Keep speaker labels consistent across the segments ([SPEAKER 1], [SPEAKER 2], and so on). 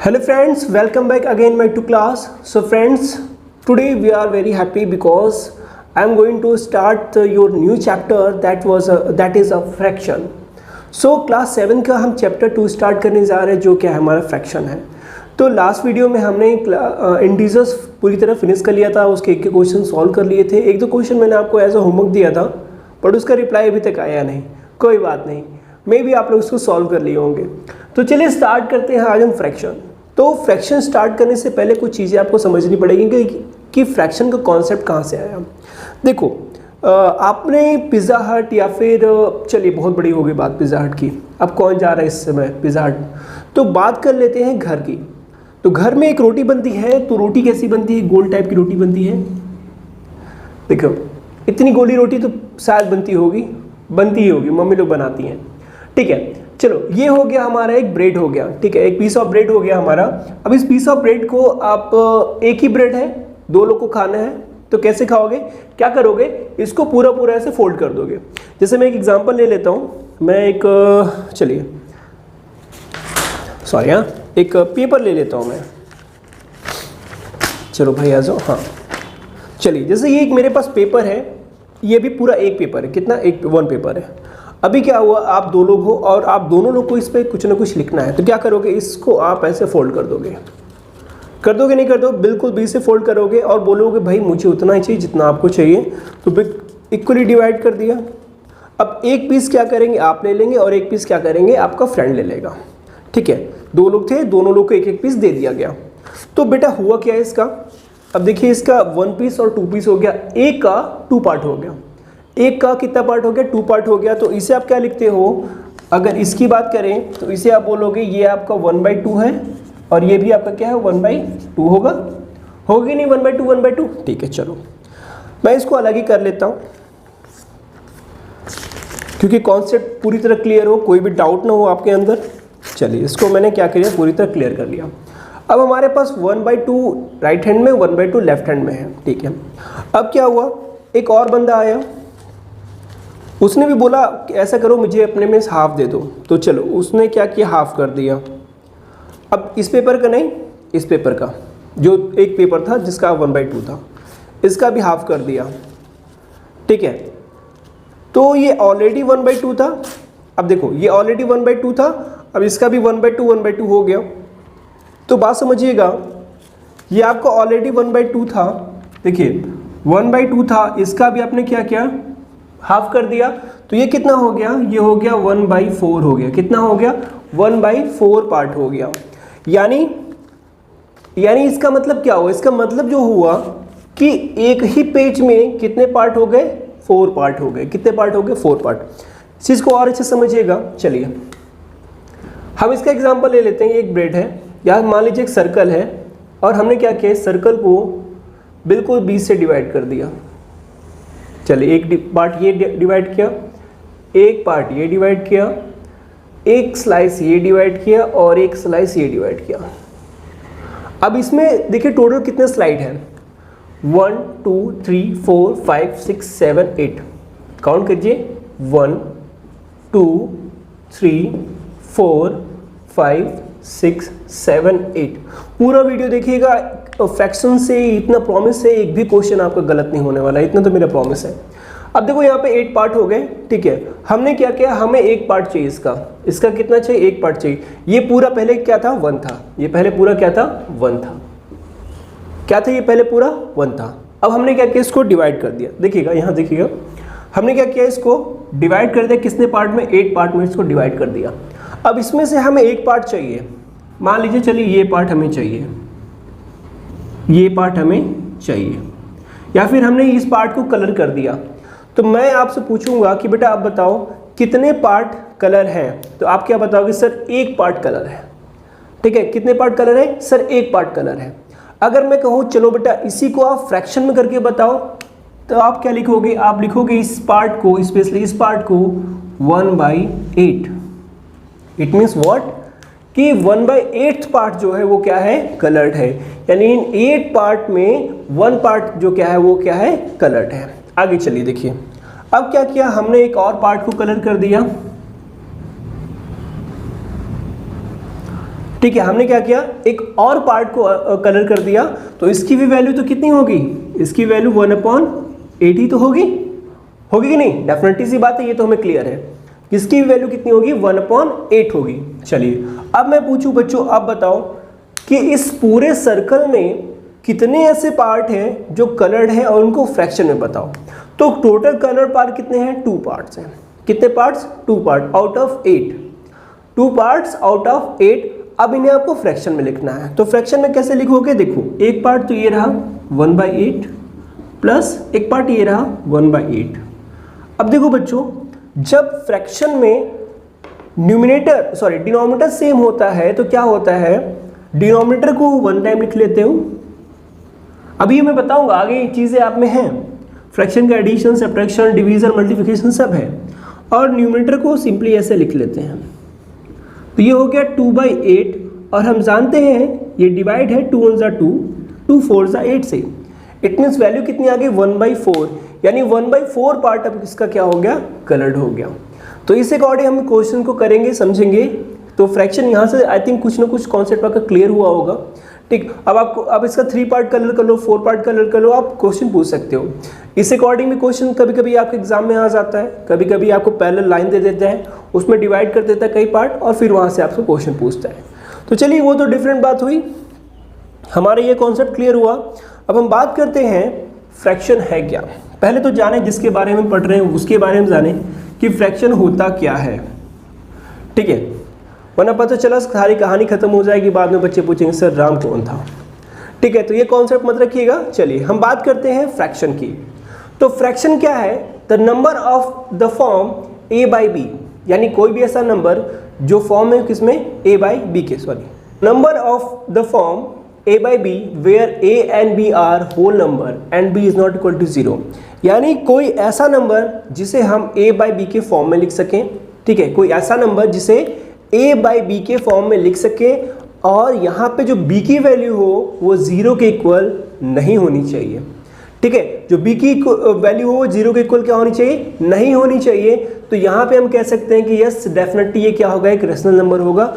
[SPEAKER 1] Hello friends, welcome back again my to class. So friends, today we are very happy because I am going to start your new chapter that is a fraction. So class 7 का हम chapter 2 start करने जा रहे हैं जो क्या हमारा fraction है। तो लास्ट वीडियो में हमने इंटीजर्स पूरी तरह फिनिश कर लिया था, उसके एक क्वेश्चन सॉल्व कर लिए थे। एक दो क्वेश्चन मैंने आपको एज अ होमवर्क दिया था बट उसका रिप्लाई अभी तक आया नहीं। कोई बात नहीं, मे भी आप लोग उसको सॉल्व कर लिए होंगे। तो चलिए स्टार्ट करते हैं आज हम फ्रैक्शन। तो फ्रैक्शन स्टार्ट करने से पहले कुछ चीज़ें आपको समझनी पड़ेगी कि फ्रैक्शन का कॉन्सेप्ट कहाँ से आया। देखो आपने पिज़्ज़ा हट या फिर चलिए बहुत बड़ी हो गई बात पिज़्ज़ा हट की, अब कौन जा रहा है इस समय पिज़्ज़ा हट। तो बात कर लेते हैं घर की। तो घर में एक रोटी बनती है, तो रोटी कैसी बनती है? गोल टाइप की रोटी बनती है। देखो इतनी गोली रोटी तो शायद बनती ही होगी, मम्मी लोग बनाती हैं। ठीक है, चलो ये हो गया हमारा एक ब्रेड हो गया। ठीक है, एक पीस ऑफ ब्रेड हो गया हमारा। अब इस पीस ऑफ ब्रेड को आप एक ही ब्रेड है, दो लोग को खाना है, तो कैसे खाओगे? क्या करोगे? इसको पूरा ऐसे फोल्ड कर दोगे। जैसे मैं एक एग्जांपल ले लेता हूँ। मैं एक एक पेपर ले लेता हूँ मैं। चलो भाई आ जाओ। हाँ चलिए, जैसे ये एक मेरे पास पेपर है, ये भी पूरा एक पेपर है। कितना? वन पेपर है। अभी क्या हुआ, आप दो लोग हो और आप दोनों लोग को इस पर कुछ ना कुछ लिखना है। तो क्या करोगे? इसको आप ऐसे फोल्ड कर दोगे नहीं कर दो, बिल्कुल बी से फोल्ड करोगे और बोलोगे भाई मुझे उतना ही चाहिए जितना आपको चाहिए। तो इक्वली डिवाइड कर दिया। अब एक पीस क्या करेंगे? आप ले लेंगे और एक पीस क्या करेंगे? आपका फ्रेंड ले लेगा। ठीक है, दो लोग थे, दोनों लोग को एक एक पीस दे दिया गया। तो बेटा हुआ क्या है इसका? अब देखिए इसका वन पीस और टू पीस हो गया, एक का टू पार्ट हो गया। एक का कितना पार्ट हो गया? टू पार्ट हो गया। तो इसे आप क्या लिखते हो? अगर इसकी बात करें तो इसे आप बोलोगे ये आपका 1/2 है और ये भी आपका क्या है? 1/2 होगा कि नहीं? 1/2। ठीक है, चलो मैं इसको अलग ही कर लेता हूँ क्योंकि कॉन्सेप्ट पूरी तरह क्लियर हो, कोई भी डाउट ना हो आपके अंदर। चलिए इसको मैंने क्या किया? पूरी तरह क्लियर कर लिया। अब हमारे पास 1/2 राइट हैंड में, 1/2 लेफ्ट हैंड में है। ठीक है, अब क्या हुआ, एक और बंदा आया, उसने भी बोला ऐसा करो मुझे अपने में हाफ दे दो। तो चलो उसने क्या किया? हाफ कर दिया। अब इस पेपर का नहीं, इस पेपर का जो एक पेपर था जिसका 1/2 था, इसका भी हाफ कर दिया। ठीक है, तो ये ऑलरेडी 1/2 था। अब देखो ये ऑलरेडी 1/2 था, अब इसका भी 1/2 हो गया। तो बात समझिएगा, ये आपका ऑलरेडी 1/2 था। देखिए 1/2 था, इसका भी आपने क्या किया? हाफ कर दिया। तो ये कितना हो गया? ये हो गया 1/4 हो गया। कितना हो गया? 1/4 पार्ट हो गया। यानी इसका मतलब क्या हुआ? इसका मतलब जो हुआ कि एक ही पेज में कितने पार्ट हो गए? 4 पार्ट हो गए। कितने पार्ट हो गए? 4 पार्ट। इस चीज़ को और अच्छे समझिएगा। चलिए हम इसका एग्जांपल ले लेते हैं। एक ब्रेड है, या मान लीजिए एक सर्कल है और हमने क्या किया? सर्कल को बिल्कुल 20 से डिवाइड कर दिया। चलिए एक पार्ट ये डिवाइड किया, एक पार्ट ये डिवाइड किया, एक स्लाइस ये डिवाइड किया और एक स्लाइस ये डिवाइड किया। अब इसमें देखिए टोटल कितने स्लाइड हैं? 1 2 3 4 5 6 7 8। काउंट कीजिए, 1 2 3 4 5 6 7 8। पूरा वीडियो देखिएगा। फ्रैक्शन से इतना प्रॉमिस है, एक भी क्वेश्चन आपका गलत नहीं होने वाला, इतना तो मेरा प्रॉमिस है। अब देखो यहाँ पे 8 पार्ट हो गए। ठीक है, हमने क्या किया? हमें एक पार्ट चाहिए इसका कितना चाहिए? एक पार्ट चाहिए। ये पूरा पहले क्या था? 1 था। ये पहले पूरा क्या था? 1 था। क्या था? ये पहले पूरा 1 था। अब हमने क्या किया? इसको डिवाइड कर दिया। देखिएगा यहाँ देखिएगा, हमने क्या किया? इसको डिवाइड कर दिया। कितने पार्ट में? 8 पार्ट में इसको डिवाइड कर दिया। अब इसमें से हमें एक पार्ट चाहिए। मान लीजिए चलिए ये पार्ट हमें चाहिए, ये पार्ट हमें चाहिए, या फिर हमने इस पार्ट को कलर कर दिया। तो मैं आपसे पूछूंगा कि बेटा आप बताओ कितने पार्ट कलर हैं? तो आप क्या बताओगे? सर एक पार्ट कलर है। ठीक है, कितने पार्ट कलर है? सर एक पार्ट कलर है। अगर मैं कहूँ चलो बेटा इसी को आप फ्रैक्शन में करके बताओ, तो आप क्या लिखोगे? आप लिखोगे इस पार्ट को, स्पेशली इस पार्ट को 1/8। It means what? कि 1/8 पार्ट जो है वो क्या है? कलर्ड है। यानी इन 8 पार्ट में 1 पार्ट जो क्या है वो क्या है? कलर्ड है। आगे चलिए देखिए, अब क्या किया? हमने एक और पार्ट को कलर कर दिया। ठीक है, हमने क्या किया, एक और पार्ट को कलर कर दिया, तो इसकी भी वैल्यू तो कितनी होगी, इसकी वैल्यू 1/8 ही तो होगी कि नहीं, डेफिनेटली सी बात है, ये तो हमें क्लियर है। इसकी भी वैल्यू कितनी होगी, 1/8 होगी। चलिए अब मैं पूछूं बच्चों, आप बताओ कि इस पूरे सर्कल में कितने ऐसे पार्ट हैं जो कलर्ड है और उनको फ्रैक्शन में बताओ। तो टोटल कलर पार्ट कितने हैं, 2 पार्ट्स हैं। कितने parts, 2 part out of 8, 2 parts out of 8। अब इन्हें आपको फ्रैक्शन में लिखना है, तो फ्रैक्शन में कैसे लिखोगे, देखो एक पार्ट तो ये रहा 1/8 प्लस एक पार्ट ये रहा 1/8। अब देखो बच्चों, जब फ्रैक्शन में डिनोमिनेटर सेम होता है तो क्या होता है, डिनोमिनेटर को 1 टाइम लिख लेते हो। अभी मैं बताऊंगा आगे, ये चीज़ें आप में हैं, फ्रैक्शन का एडिशन, सब्ट्रैक्शन, डिवीजन, मल्टीप्लिकेशन सब है, और न्यूमरेटर को सिंपली ऐसे लिख लेते हैं। तो ये हो गया 2/8, और हम जानते हैं ये डिवाइड है 2 1 2, 2 4 8 से। इट मीन्स वैल्यू कितनी आ गई, 1/4, यानी 1/4 पार्ट अब इसका क्या हो गया, कलर्ड हो गया। तो इस अकॉर्डिंग हम क्वेश्चन को करेंगे, समझेंगे। तो फ्रैक्शन यहाँ से आई थिंक कुछ ना कुछ कॉन्सेप्ट आपका क्लियर हुआ होगा। ठीक, अब आपको अब इसका 3 पार्ट कलर कर लो, 4 पार्ट कलर कर लो, आप क्वेश्चन पूछ सकते हो। इस अकॉर्डिंग भी क्वेश्चन कभी कभी आपके एग्जाम में आ जाता है, कभी कभी आपको पैरेलल लाइन दे देता है, उसमें डिवाइड कर देता है कई पार्ट, और फिर वहाँ से आपसे क्वेश्चन पूछता है। तो चलिए वो तो डिफरेंट बात हुई, हमारा ये कॉन्सेप्ट क्लियर हुआ। अब हम बात करते हैं फ्रैक्शन है क्या। पहले तो जाने जिसके बारे में पढ़ रहे हैं उसके बारे में जाने कि फ्रैक्शन होता क्या है, ठीक है, वरना पता चला सारी कहानी खत्म हो जाएगी, बाद में बच्चे पूछेंगे सर राम कौन था। ठीक है, तो ये कॉन्सेप्ट मत रखिएगा। चलिए हम बात करते हैं फ्रैक्शन की। तो फ्रैक्शन क्या है, the number of the form a/b, यानी कोई भी ऐसा नंबर जो फॉर्म है किसमें, a/b के, number of the form a/b where a and b are whole number and b is not equal to 0, यानी कोई ऐसा नंबर जिसे हम a/b के फॉर्म में लिख सकें। ठीक है, कोई ऐसा नंबर जिसे a/b के फॉर्म में लिख सकें, और यहाँ पे जो b की वैल्यू हो वो 0 के इक्वल नहीं होनी चाहिए। ठीक है, जो b की वैल्यू हो वो 0 के इक्वल क्या होनी चाहिए, नहीं होनी चाहिए। तो यहाँ पे हम कह सकते हैं कि यस डेफिनेटली ये क्या होगा, एक रेशनल नंबर होगा,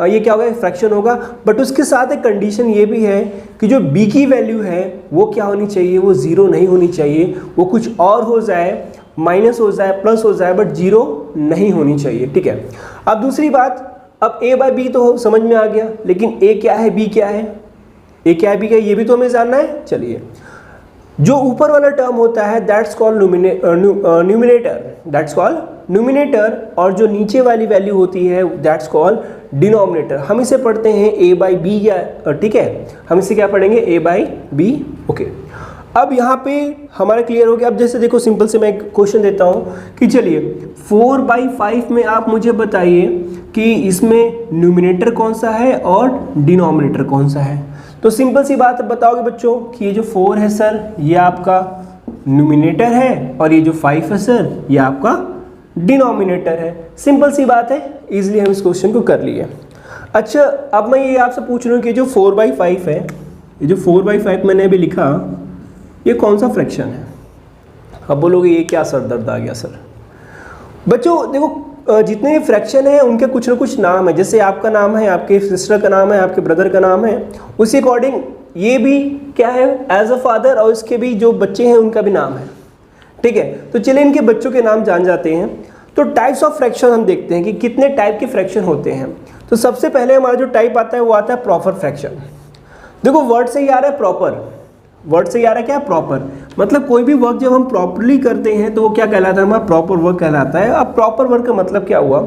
[SPEAKER 1] ये क्या होगा, एक फ्रैक्शन होगा। बट उसके साथ एक कंडीशन ये भी है कि जो b की वैल्यू है वो क्या होनी चाहिए, वो 0 नहीं होनी चाहिए, वो कुछ और हो जाए, माइनस हो जाए, प्लस हो जाए, बट 0 नहीं होनी चाहिए। ठीक है, अब दूसरी बात, अब a/b तो समझ में आ गया, लेकिन a क्या है, b क्या है, a क्या है, b क्या है, ये भी तो हमें जानना है। चलिए, जो ऊपर वाला टर्म होता है that's called numerator, that's called numerator, और जो नीचे वाली वैल्यू होती है दैट्स कॉल्ड डिनोमिनेटर। हम इसे पढ़ते हैं a/b, या ठीक है, हम इसे क्या पढ़ेंगे, a/b। ओके, अब यहाँ पे हमारा क्लियर हो गया। अब जैसे देखो, सिंपल से मैं एक क्वेश्चन देता हूँ कि चलिए 4/5 में आप मुझे बताइए कि इसमें न्यूमिनेटर कौन सा है और डिनोमिनेटर कौन सा है। तो सिंपल सी बात बताओगे बच्चों कि ये जो 4 है सर ये आपका न्यूमिनेटर है, और ये जो 5 है सर ये आपका डिनोमिनेटर है। सिंपल सी बात है, इजीली हम इस क्वेश्चन को कर लिए। अच्छा, अब मैं ये आपसे पूछ रहा हूँ कि जो 4/5 है, ये जो 4/5 मैंने अभी लिखा, ये कौन सा फ्रैक्शन है। अब बोलोगे ये क्या सर दर्द आ गया सर। बच्चों देखो, जितने भी फ्रैक्शन है उनके कुछ ना कुछ नाम है, जैसे आपका नाम है, आपके सिस्टर का नाम है, आपके ब्रदर का नाम है, उसी अकॉर्डिंग ये भी क्या है, एज अ फादर, और इसके भी जो बच्चे हैं उनका भी नाम है। ठीक है, तो चलिए इनके बच्चों के नाम जान जाते हैं। तो टाइप्स ऑफ फ्रैक्शन हम देखते हैं कि कितने टाइप के फ्रैक्शन होते हैं। तो सबसे पहले हमारा जो टाइप आता है वो आता है प्रॉपर फ्रैक्शन। देखो वर्ड से ही आ रहा है प्रॉपर, वर्ड से ही आ रहा है क्या, प्रॉपर, मतलब कोई भी वर्क जब हम प्रॉपरली करते हैं तो वो क्या कहलाता है, हमारा प्रॉपर वर्क कहलाता है। अब प्रॉपर वर्क का मतलब क्या हुआ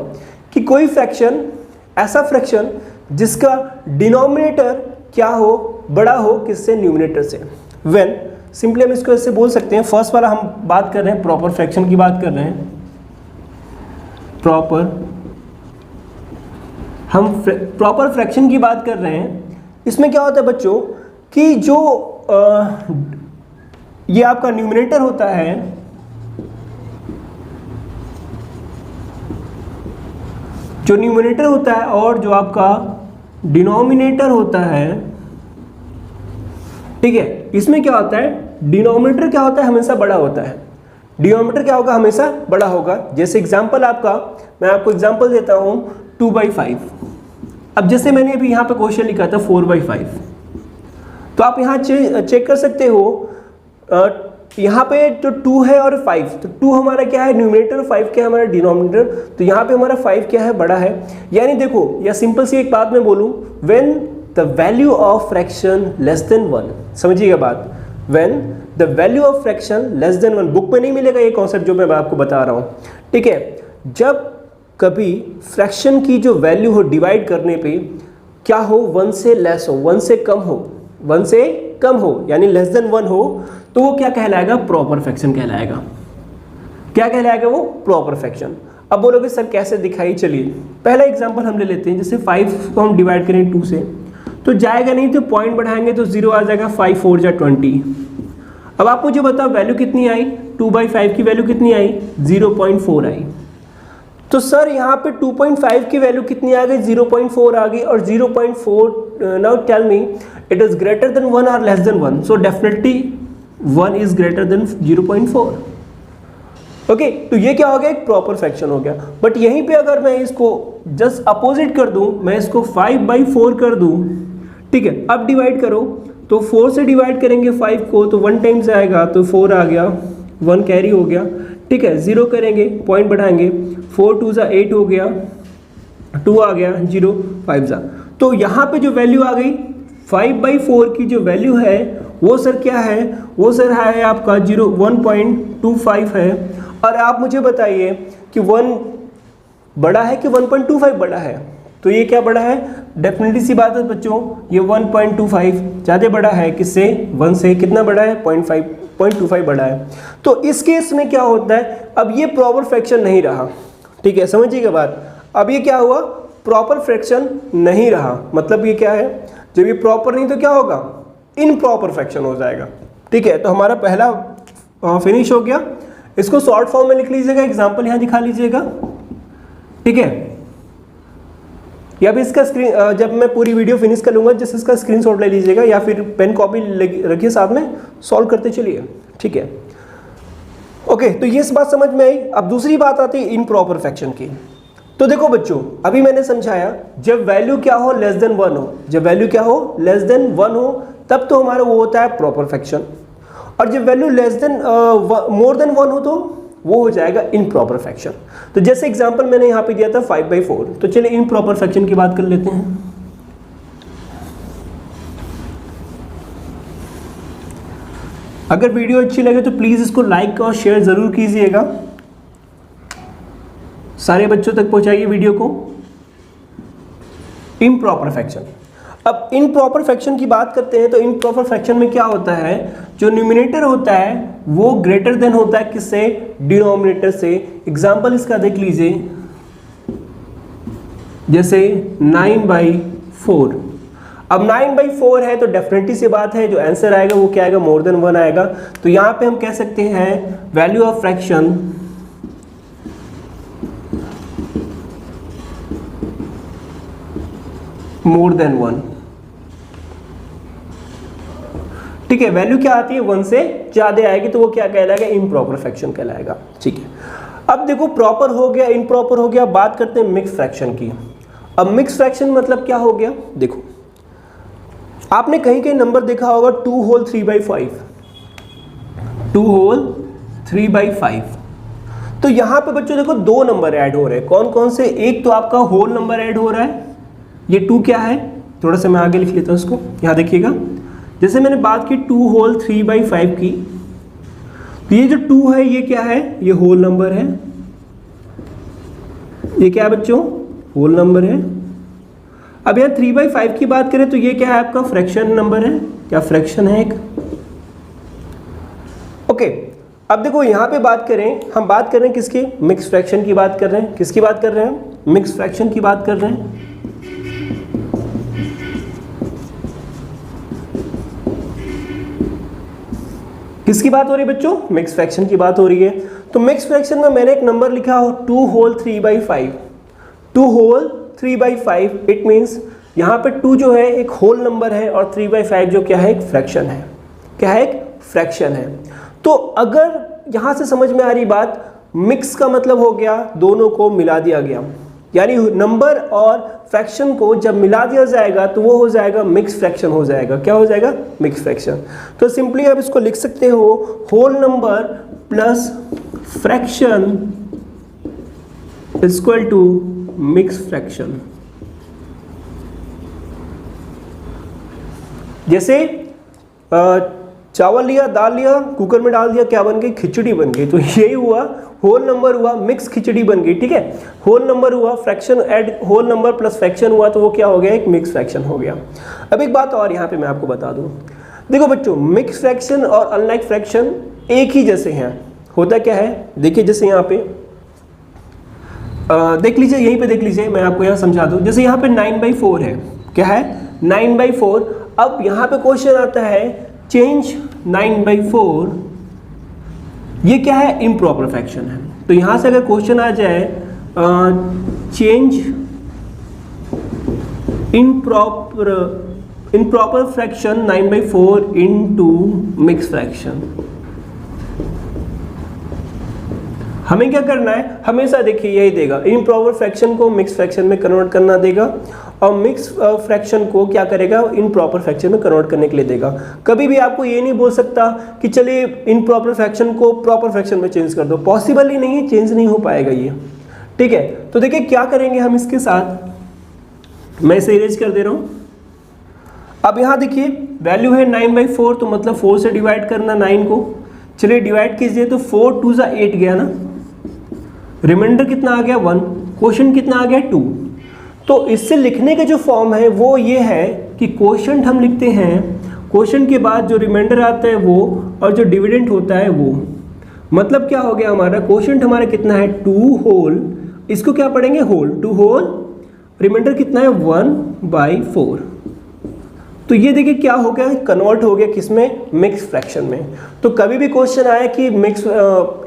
[SPEAKER 1] कि कोई फ्रैक्शन, ऐसा फ्रैक्शन जिसका डिनोमिनेटर क्या हो, बड़ा हो किससे, न्यूमिनेटर से। व्हेन सिंपली हम इसको ऐसे बोल सकते हैं, फर्स्ट वाला हम बात कर रहे हैं, प्रॉपर फ्रैक्शन की बात कर रहे हैं, हम प्रॉपर फ्रैक्शन की बात कर रहे हैं। इसमें क्या होता है बच्चों कि जो ये आपका न्यूमिनेटर होता है, जो न्यूमिनेटर होता है और जो आपका डिनोमिनेटर होता है, ठीक है, इसमें क्या होता है, डिनोमिनेटर क्या होता है, हमेशा बड़ा होता है, डिनोमिनेटर क्या होगा, हमेशा बड़ा होगा। जैसे एग्जांपल आपका, मैं आपको एग्जांपल देता हूं 2/5, अब जैसे मैंने अभी यहाँ पे क्वेश्चन लिखा था 4/5, तो आप यहाँ चेक कर सकते हो, यहाँ पे जो 2 है और 5, तो 2 हमारा क्या है न्यूमरेटर, 5 क्या है हमारा डिनोमिनेटर, तो यहाँ पे हमारा 5 क्या है बड़ा है। यानी देखो, या सिंपल सी एक बात मैं बोलूँ, when the value of fraction less than 1, समझिएगा बात, when the value of fraction less than 1, book में नहीं मिलेगा ये कॉन्सेप्ट जो मैं आपको बता रहा हूँ, ठीक है। जब कभी फ्रैक्शन की जो वैल्यू हो डिवाइड करने पे क्या हो, 1 से लेस हो, 1 से कम हो, 1 से कम हो, यानी लेस देन 1 हो, तो वो क्या कहलाएगा, प्रॉपर फ्रैक्शन कहलाएगा। क्या कहलाएगा वो, प्रॉपर फ्रैक्शन। अब बोलोगे सर कैसे दिखाई, चलिए पहला एग्जांपल हम ले लेते हैं। जैसे 5 को हम डिवाइड करें 2 से, तो जाएगा नहीं, तो पॉइंट बढ़ाएंगे तो 0 आ जाएगा, 5 4 जा 20। अब आप मुझे बताओ वैल्यू कितनी आई, 2/5 की वैल्यू कितनी आई, 0.4 आई। तो सर यहाँ पे 2.5 की वैल्यू कितनी आ गई, 0.4 आ गई, और 0.4, now tell me it is greater than 1 और less than 1, so definitely 1 is greater than 0.4। Okay, तो ये क्या हो गया, एक प्रॉपर फ्रैक्शन हो गया। बट यहीं पे अगर मैं इसको जस्ट अपोजिट कर दूं, मैं इसको 5/4 कर दूं, ठीक है, अब डिवाइड करो, तो 4 से डिवाइड करेंगे 5 को, तो 1 टाइम्स आएगा, तो 4 आ गया, 1 कैरी हो गया, ठीक है। 0 करेंगे, पॉइंट बढ़ाएंगे, 4 2 जा 8 हो गया, 2 आ गया, 0 5 जा, तो यहाँ पे जो वैल्यू आ गई 5/4 की जो वैल्यू है वो सर क्या है, वो सर है आपका 1.25 है। और आप मुझे बताइए कि 1 बड़ा है कि 1.25 बड़ा है, तो ये क्या बड़ा है, डेफिनेटली सी बात है बच्चों, ये 1.25 ज़्यादा बड़ा है किससे, 1 से। कितना बड़ा है, 0.25 बड़ा है। तो इस केस में क्या होता है, अब ये प्रॉपर फ्रैक्शन नहीं रहा, ठीक है, समझिएगा बात। अब ये क्या हुआ, प्रॉपर फ्रैक्शन नहीं रहा, मतलब ये क्या है, जब ये प्रॉपर नहीं तो क्या होगा, इनप्रॉपर फ्रैक्शन हो जाएगा, ठीक है। तो हमारा पहला फिनिश हो गया। इसको शॉर्ट फॉर्म में लिख लीजिएगा, एग्जांपल यहाँ दिखा लीजिएगा, ठीक है। या फिर इसका स्क्रीन, जब मैं पूरी वीडियो फिनिश कर लूँगा जैसे इसका स्क्रीनशॉट ले लीजिएगा, या फिर पेन कॉपी रखिए साथ में, सॉल्व करते चलिए, ठीक है। ओके, तो ये बात समझ में आई। अब दूसरी बात आती है इनप्रॉपर फ्रैक्शन की। तो देखो बच्चों, अभी मैंने समझाया, जब वैल्यू क्या हो, लेस देन 1 हो, जब वैल्यू क्या हो, लेस देन 1 हो, तब तो हमारा वो होता है प्रॉपर फ्रैक्शन। और जब value less than more than 1 हो, तो वो हो जाएगा इनप्रॉपर फ्रैक्शन। तो जैसे एग्जांपल मैंने यहाँ पे दिया था 5/4, तो चलिए इनप्रॉपर फ्रैक्शन की बात कर लेते हैं। अगर वीडियो अच्छी लगे तो प्लीज़ इसको लाइक और शेयर ज़रूर कीजिएगा, सारे बच्चों तक पहुंचाइए वीडियो को। इम्प्रॉपर फ्रैक्शन, अब इम्प्रॉपर फ्रैक्शन की बात करते हैं, तो इम्प्रॉपर फ्रैक्शन में क्या होता है, जो न्यूमरेटर होता है वो ग्रेटर देन होता है किससे, डिनोमिनेटर से। एग्जाम्पल इसका देख लीजिए, जैसे 9/4। अब 9/4 है तो डेफिनेटली सी बात है, जो आंसर आएगा वो क्या आएगा, मोर देन 1 आएगा। तो यहाँ पे हम कह सकते हैं value of fraction more than 1, ठीक है। वैल्यू क्या आती है, 1 से ज्यादा आएगी, तो वो क्या कहलाएगा, इम्प्रॉपर फ्रैक्शन कहलाएगा, ठीक है। अब देखो प्रॉपर हो गया, इम्प्रॉपर हो गया, बात करते हैं मिक्स फ्रैक्शन की। अब मिक्स फ्रैक्शन मतलब क्या हो गया, देखो आपने कहीं कहीं नंबर देखा होगा 2 होल 3/5, 2 होल 3/5। तो यहाँ पे बच्चों देखो 2 नंबर ऐड हो रहे हैं, कौन कौन से, एक तो आपका होल नंबर ऐड हो रहा है, ये 2 क्या है, थोड़ा सा मैं आगे लिख लेता हूँ इसको, यहाँ देखिएगा। जैसे मैंने बात की 2 होल 3/5 की, तो ये जो 2 है ये क्या है, ये होल नंबर है, ये क्या है बच्चों, होल नंबर है। अब यहाँ 3/5 की बात करें तो ये क्या है, आपका फ्रैक्शन नंबर है, क्या फ्रैक्शन है एक, ओके। अब देखो यहाँ पे बात करें, हम बात कर रहे हैं किसकी, मिक्स फ्रैक्शन की बात कर रहे हैं, किसकी बात कर रहे हैं, मिक्स फ्रैक्शन की बात कर रहे हैं। किसकी बात हो रही है बच्चों, मिक्स फ्रैक्शन की बात हो रही है। तो मिक्स फ्रैक्शन में मैंने एक नंबर लिखा हो 2 होल 3/5, 2 होल 3/5, इट मीन्स यहाँ पे 2 जो है एक होल नंबर है, और 3/5 जो क्या है, एक फ्रैक्शन है, क्या है, एक फ्रैक्शन है। तो अगर यहाँ से समझ में आ रही बात, मिक्स का मतलब हो गया दोनों को मिला दिया गया, यानी नंबर और फ्रैक्शन को जब मिला दिया जाएगा तो वो हो जाएगा मिक्स फ्रैक्शन हो जाएगा। क्या हो जाएगा? Mix fraction. तो सिंपली आप इसको लिख सकते हो whole number plus fraction equal to mix fraction. जैसे चावल लिया, दाल लिया, कुकर में डाल दिया, क्या बन गई? खिचड़ी बन गई। तो यही हुआ, होल नंबर हुआ मिक्स खिचड़ी बन गई। ठीक है, होल नंबर हुआ, fraction add, whole number plus fraction हुआ तो वो क्या हो गया? एक मिक्स फ्रैक्शन हो गया। अब एक बात और यहाँ पे मैं आपको बता दूँ, देखो बच्चों, मिक्स फ्रैक्शन और अनलाइक फ्रैक्शन एक ही जैसे हैं। होता क्या है, देखिए जैसे यहाँ पे देख लीजिए, यहीं पे देख लीजिए, मैं आपको यहाँ समझा दूँ। जैसे यहाँ पे 9/4 है, क्या है? 9/4। अब यहाँ पे क्वेश्चन आता है चेंज 9/4, ये क्या है? इम्प्रॉपर फ्रैक्शन है। तो यहाँ से अगर क्वेश्चन आ जाए change improper fraction 9/4 into mix fraction, हमें क्या करना है? हमेशा देखिए यही देगा, इम्प्रॉपर फ्रैक्शन को मिक्स फ्रैक्शन में कन्वर्ट करना देगा और मिक्स फ्रैक्शन को क्या करेगा? इम्प्रॉपर फ्रैक्शन में कन्वर्ट करने के लिए देगा। कभी भी आपको ये नहीं बोल सकता कि चलिए इम्प्रॉपर फ्रैक्शन को प्रॉपर फ्रैक्शन में चेंज कर दो, पॉसिबल ही नहीं, चेंज नहीं हो पाएगा ये। ठीक है, तो देखिए क्या करेंगे हम इसके साथ, मैं इसे इरेज कर दे रहा हूँ। अब यहाँ देखिए वैल्यू है 9/4, तो मतलब 4 से डिवाइड करना 9 को। चलिए डिवाइड कीजिए, तो 4 2 8 गया ना, रिमाइंडर कितना आ गया? 1। क्वोशंट कितना आ गया? 2। तो इससे लिखने के जो फॉर्म है वो ये है कि क्वोशंट हम लिखते हैं, क्वोशंट के बाद जो रिमाइंडर आता है वो, और जो डिविडेंड होता है वो। मतलब क्या हो गया हमारा? क्वोशंट हमारा कितना है? 2 होल, इसको क्या पढ़ेंगे? होल, 2 होल, रिमाइंडर कितना है? 1/4। तो ये देखिए क्या हो गया? कन्वर्ट हो गया किसमें? मिक्स फ्रैक्शन में। तो कभी भी क्वेश्चन आया कि मिक्स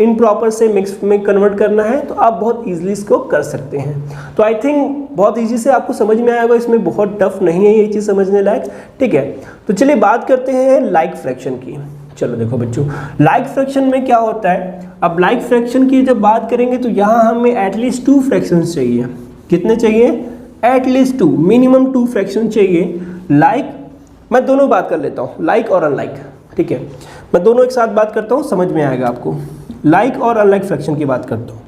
[SPEAKER 1] इम्प्रॉपर से मिक्स में कन्वर्ट करना है तो आप बहुत इजीली इसको कर सकते हैं। तो आई थिंक बहुत इजी से आपको समझ में आएगा, इसमें बहुत टफ नहीं है ये चीज़ समझने लायक। ठीक है, तो चलिए बात करते हैं लाइक फ्रैक्शन की। चलो देखो बच्चों, लाइक फ्रैक्शन में क्या होता है? अब लाइक फ्रैक्शन की जब बात करेंगे तो यहाँ हमें एटलीस्ट 2 फ्रैक्शंस चाहिए। कितने चाहिए? एटलीस्ट 2, मिनिमम 2 फ्रैक्शन चाहिए। लाइक, मैं दोनों बात कर लेता हूँ, लाइक और अनलाइक। ठीक है, मैं दोनों एक साथ बात करता हूँ, समझ में आएगा आपको। लाइक और अनलाइक फ्रैक्शन की बात करता हूँ।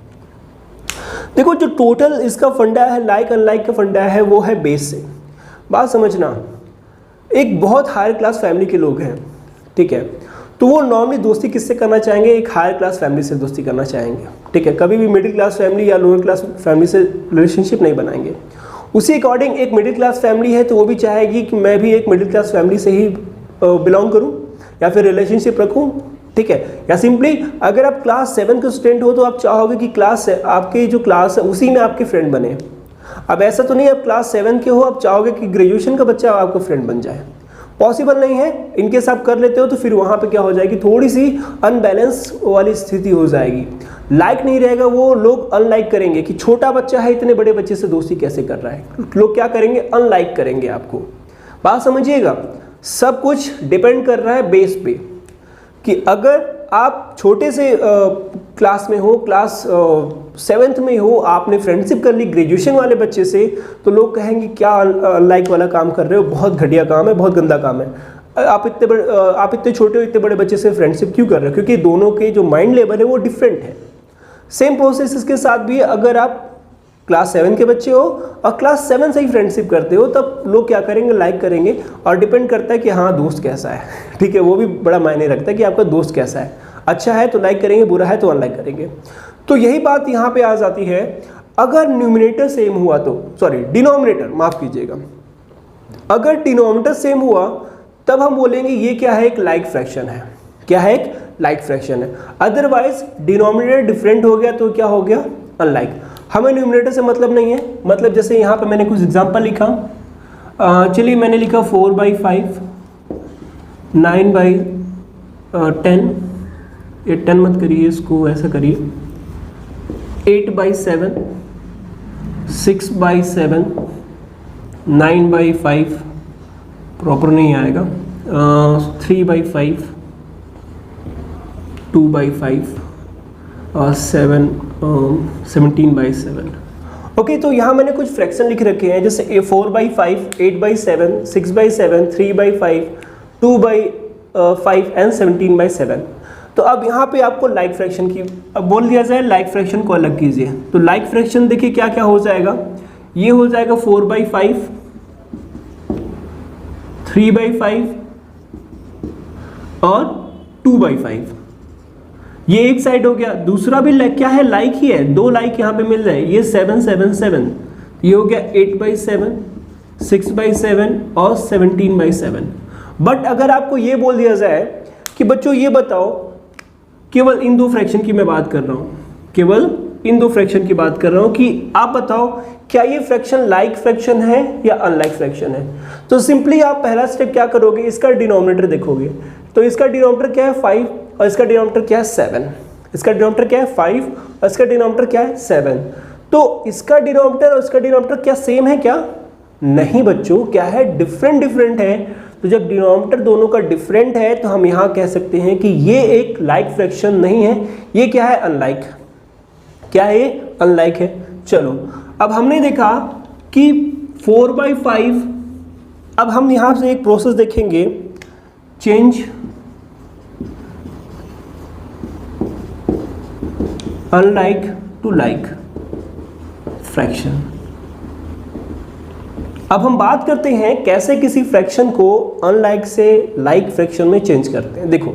[SPEAKER 1] देखो जो टोटल इसका फंडा है, लाइक अनलाइक का फंडा है, वो है बेस से। बात समझना, एक बहुत हायर क्लास फैमिली के लोग हैं, ठीक है, तो वो नॉर्मली दोस्ती किससे करना चाहेंगे? एक हायर क्लास फैमिली से दोस्ती करना चाहेंगे। ठीक है, कभी भी मिडिल क्लास फैमिली या लोअर क्लास फैमिली से रिलेशनशिप नहीं बनाएंगे। उसी अकॉर्डिंग एक मिडिल क्लास फैमिली है तो वो भी चाहेगी कि मैं भी एक मिडिल क्लास फैमिली से ही बिलोंग करूं या फिर रिलेशनशिप रखूं। ठीक है, या सिंपली अगर आप क्लास 7 के स्टूडेंट हो तो आप चाहोगे कि क्लास आपके जो क्लास है उसी में आपके फ्रेंड बने। अब ऐसा तो नहीं आप क्लास 7 के हो, आप चाहोगे कि ग्रेजुएशन का बच्चा आपका फ्रेंड बन जाए, पॉसिबल नहीं है। इनकेस आप कर लेते हो तो फिर वहाँ पे क्या हो जाएगी? थोड़ी सी अनबैलेंस वाली स्थिति हो जाएगी, लाइक नहीं रहेगा, वो लोग अनलाइक करेंगे कि छोटा बच्चा है इतने बड़े बच्चे से दोस्ती कैसे कर रहा है। लोग क्या करेंगे? अनलाइक करेंगे आपको। बात समझिएगा, सब कुछ डिपेंड कर रहा है बेस पे कि अगर आप छोटे से क्लास में हो, क्लास 7th में हो, आपने फ्रेंडशिप कर ली ग्रेजुएशन वाले बच्चे से, तो लोग कहेंगे क्या अनलाइक वाला काम कर रहे हो, बहुत घटिया काम है, बहुत गंदा काम है, आप इतने छोटे हो, इतने बड़े बच्चे से फ्रेंडशिप क्यों कर रहे हो? क्योंकि दोनों के जो माइंड लेवल है वो डिफरेंट है। सेम प्रोसेस इसके साथ भी है। अगर आप क्लास 7 के बच्चे हो और क्लास 7 से ही फ्रेंडशिप करते हो, तब लोग क्या करेंगे? लाइक करेंगे। और डिपेंड करता है कि हाँ दोस्त कैसा है, ठीक है, वो भी बड़ा मायने रखता है कि आपका दोस्त कैसा है। अच्छा है तो लाइक करेंगे, बुरा है तो अनलाइक करेंगे। तो यही बात यहाँ पे आ जाती है। अगर न्यूमिनेटर सेम हुआ तो, सॉरी डिनोमिनेटर, माफ कीजिएगा, अगर डिनोमिनेटर सेम हुआ तब हम बोलेंगे ये क्या है? एक लाइक फ्रैक्शन है। क्या है? एक लाइक फ्रैक्शन है। अदरवाइज डिनोमिनेटर डिफरेंट हो गया तो क्या हो गया? अनलाइक। हमें न्यूमिनेटर से मतलब नहीं है, मतलब जैसे यहाँ पे मैंने कुछ एग्जांपल लिखा, चलिए मैंने लिखा 4/5, 9/10, ये 10 मत करिए, इसको ऐसा करिए, 8/7, 6/7, 9/5, प्रॉपर नहीं आएगा, 3/5, 2/5 और 17/7। ओके, तो यहाँ मैंने कुछ फ्रैक्शन लिख रखे हैं, जैसे 4/5, 8/7, 6/7, 3/5, 2/5 एंड 17/7। तो अब यहाँ पे आपको लाइक फ्रैक्शन की अब बोल दिया जाए, लाइक फ्रैक्शन को अलग कीजिए। तो लाइक फ्रैक्शन देखिए क्या क्या हो जाएगा, ये हो जाएगा 4/5, 3/5 और 2/5। ये एक साइड हो गया। दूसरा भी लाइक क्या है, लाइक ही है, 2 लाइक यहाँ पे मिल रहे हैं, ये 7, 7, 7, ये हो गया 8/7, 6/7 और 17/7। बट अगर आपको ये बोल दिया जाए कि बच्चों ये बताओ, केवल इन 2 फ्रैक्शन की मैं बात कर रहा हूँ, केवल इन 2 फ्रैक्शन की बात कर रहा हूँ कि आप बताओ क्या ये फ्रैक्शन लाइक फ्रैक्शन है या अनलाइक फ्रैक्शन है। तो सिंपली आप पहला स्टेप क्या करोगे, इसका डिनोमिनेटर देखोगे। तो इसका डिनोमिनेटर क्या है 5 और इसका डिनोमिनेटर क्या है 7। इसका डिनोमिनेटर क्या है 5 और इसका डिनोमिनेटर क्या है 7। तो इसका डिनोमिनेटर और इसका डिनोमिनेटर क्या सेम है क्या? नहीं बच्चों, क्या है, डिफरेंट डिफरेंट है। तो जब डिनोमिनेटर दोनों का डिफरेंट है तो हम यहाँ कह सकते हैं कि ये एक लाइक फ्रैक्शन नहीं है, ये क्या है, अनलाइक। क्या है ये? अनलाइक है। चलो अब हमने देखा कि 4/5, अब हम यहाँ से एक प्रोसेस देखेंगे, change unlike to like fraction. अब हम बात करते हैं कैसे किसी फ्रैक्शन को अनलाइक से लाइक फ्रैक्शन में चेंज करते हैं। देखो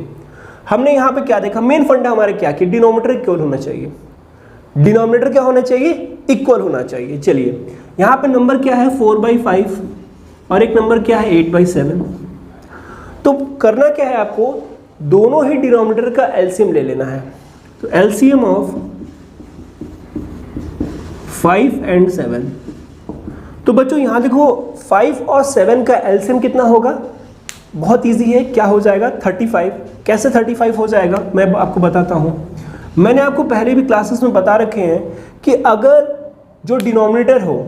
[SPEAKER 1] हमने यहाँ पे क्या देखा, मेन फंडा हमारे क्या कि डिनोमिनेटर इक्वल होना चाहिए। डिनोमिनेटर क्या होना चाहिए? इक्वल होना चाहिए। चलिए यहाँ पे नंबर क्या है 4/5 और एक नंबर क्या है 8/7। तो करना क्या है आपको, दोनों ही डिनोमिनेटर का एलसीएम ले लेना है। तो एलसीएम ऑफ 5 एंड 7। तो बच्चों यहाँ देखो 5 और 7 का एलसीएम कितना होगा, बहुत इजी है, क्या हो जाएगा 35। कैसे 35 हो जाएगा मैं आपको बताता हूँ। मैंने आपको पहले भी क्लासेस में बता रखे हैं कि अगर जो डिनोमिनेटर हो,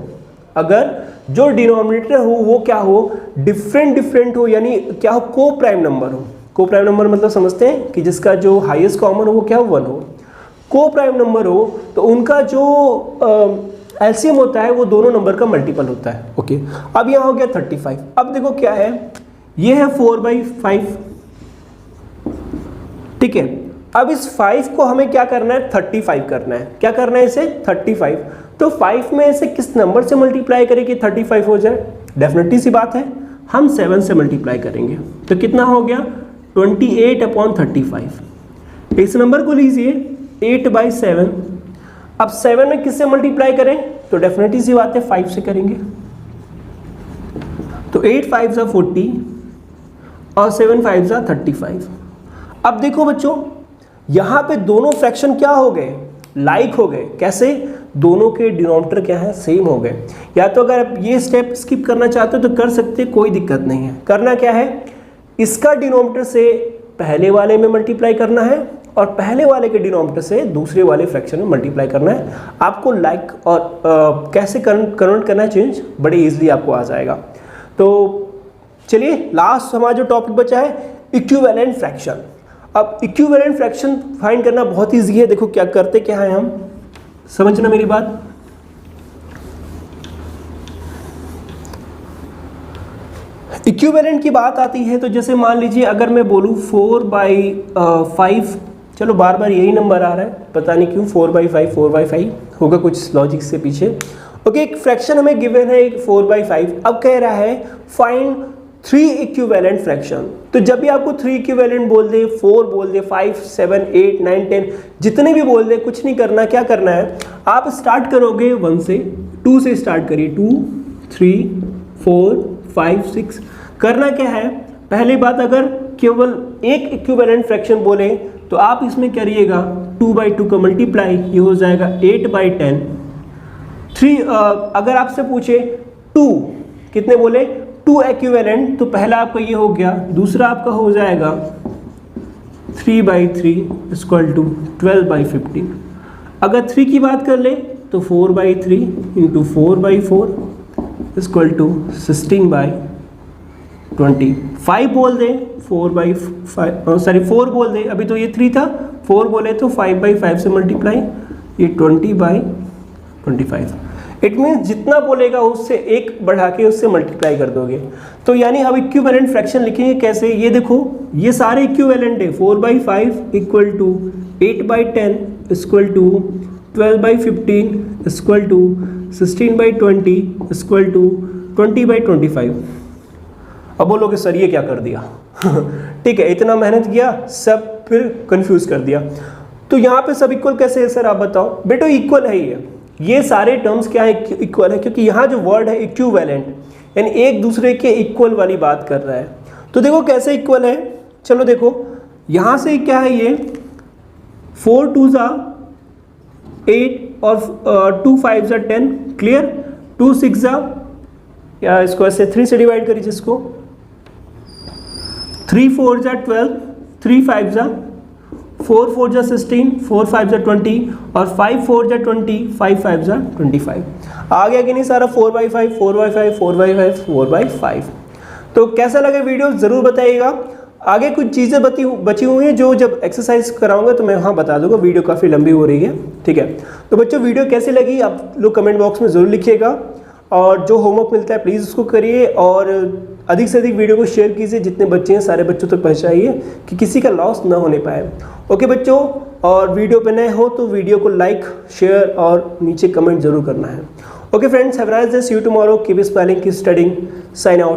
[SPEAKER 1] अगर जो डिनोमिनेटर हो वो क्या हो, डिफरेंट डिफरेंट हो, यानी क्या हो, को प्राइम नंबर हो। को प्राइम नंबर मतलब समझते हैं कि जिसका जो हाईएस्ट कॉमन हो वो क्या हो, 1 हो। को प्राइम नंबर हो तो उनका जो एलसीएम होता है वो दोनों नंबर का मल्टीपल होता है। ओके, अब यहाँ हो गया 35। अब देखो क्या है, ये है 4/5, ठीक है। अब इस 5 को हमें क्या करना है, 35 करना है। क्या करना है इसे, 35। तो 5 में इसे किस नंबर से मल्टीप्लाई करें कि 35 हो जाए? डेफिनेटली सी बात है, हम 7 से मल्टीप्लाई करेंगे। तो कितना हो गया 28/35। इस नंबर को लीजिए 8/7। अब 7 में किससे मल्टीप्लाई करें? तो डेफिनेटली सी बात है 5 से करेंगे। तो 8 5 जा 40 और 7 5 जा 35। अब देखो बच्चों यहाँ पे दोनों फ्रैक्शन क्या हो गए, लाइक हो गए। कैसे? दोनों के डिनोमिनेटर क्या है, सेम हो गए। या तो अगर आप ये स्टेप स्किप करना चाहते हो तो कर सकते, कोई दिक्कत नहीं है। करना क्या है, इसका डिनोमिनेटर से पहले वाले में मल्टीप्लाई करना है और पहले वाले के डिनोमिनेटर से दूसरे वाले फ्रैक्शन में मल्टीप्लाई करना है। आपको लाइक और कैसे कन्वर्ट करना है चेंज, बड़े इजीली आपको आ जाएगा। तो चलिए लास्ट हमारा जो टॉपिक बचा है इक्विवेलेंट फ्रैक्शन। अब इक्विवेलेंट फ्रैक्शन फाइंड करना बहुत ईजी है। देखो क्या करते क्या है, हम समझना मेरी बात। इक्विवेलेंट की बात आती है तो जैसे मान लीजिए अगर मैं बोलूँ 4/5, चलो बार बार यही नंबर आ रहा है, पता नहीं क्यों 4/5 होगा कुछ लॉजिक से पीछे। ओके, एक फ्रैक्शन हमें गिवन है एक 4/5। अब कह रहा है फाइंड 3 इक्विवेलेंट फ्रैक्शन। तो जब भी आपको 3 इक्विवेलेंट बोल दे, 4 बोल दे, 5 7 8 9 10 जितने भी बोल दे, कुछ नहीं करना। क्या करना है, आप स्टार्ट करोगे 1 से, 2 से स्टार्ट करिए, 2 3 4 5 6। करना क्या है, पहली बात अगर केवल एक इक्विवेलेंट फ्रैक्शन बोले तो आप इसमें करिएगा 2/2 का मल्टीप्लाई, ये हो जाएगा 8/10। 3 अगर आपसे पूछे 2 कितने बोले, 2 इक्विवेलेंट, तो पहला आपका ये हो गया, दूसरा आपका हो जाएगा 3/3 = 12/15। अगर 3 की बात कर ले तो 4/3 × 4/4 = 16/20। 5 बोल दे 4 बोल दे, अभी तो ये 3 था, 4 बोले तो 5/5 से मल्टीप्लाई, ये 20/25। इट मीन्स जितना बोलेगा उससे एक बढ़ा के उससे मल्टीप्लाई कर दोगे। तो यानी अब इक्विवेलेंट फ्रैक्शन लिखेंगे कैसे, ये देखो ये सारे इक्विवेलेंट है। 4/5 equal to 8/10 equal to 12/15 equal to 16/20 equal to 20/25। अब बोलोगे सर ये क्या कर दिया ठीक है, इतना मेहनत किया सब फिर कंफ्यूज कर दिया। तो यहाँ पे सब इक्वल कैसे है सर आप बताओ। बेटो इक्वल है ये सारे टर्म्स क्या है, इक्वल है, क्योंकि यहाँ जो वर्ड है इक्विवेलेंट यानी एक दूसरे के इक्वल वाली बात कर रहा है। तो देखो कैसे इक्वल है, चलो देखो यहाँ से क्या है, ये 4 2s 8 और 2 5s 10 क्लियर, 2 6 या इसको ऐसे 3 से डिवाइड करिए जिसको, 3 4s 12, 3 5s 4 4s 16, 4 5s 20 और 5 4s 20, 5 5s 25। आ गया कि नहीं सारा 4/5 4/5 4/5 4/5। तो कैसा लगे वीडियो ज़रूर बताइएगा। आगे कुछ चीज़ें बची हुई हैं जो जब एक्सरसाइज कराऊंगा तो मैं वहाँ बता दूंगा, वीडियो काफ़ी लंबी हो रही है, ठीक है। तो बच्चों वीडियो कैसी लगी आप लोग कमेंट बॉक्स में ज़रूर लिखिएगा, और जो होमवर्क मिलता है प्लीज़ उसको करिए, और अधिक से अधिक वीडियो को शेयर कीजिए, जितने बच्चे हैं सारे बच्चों तक पहुँचाइए कि किसी का लॉस ना होने पाए। ओके बच्चों, और वीडियो पे नए हो तो वीडियो को लाइक शेयर और नीचे कमेंट जरूर करना है। Okay friends, have a nice day, see you tomorrow, keep smiling, keep studying, sign out.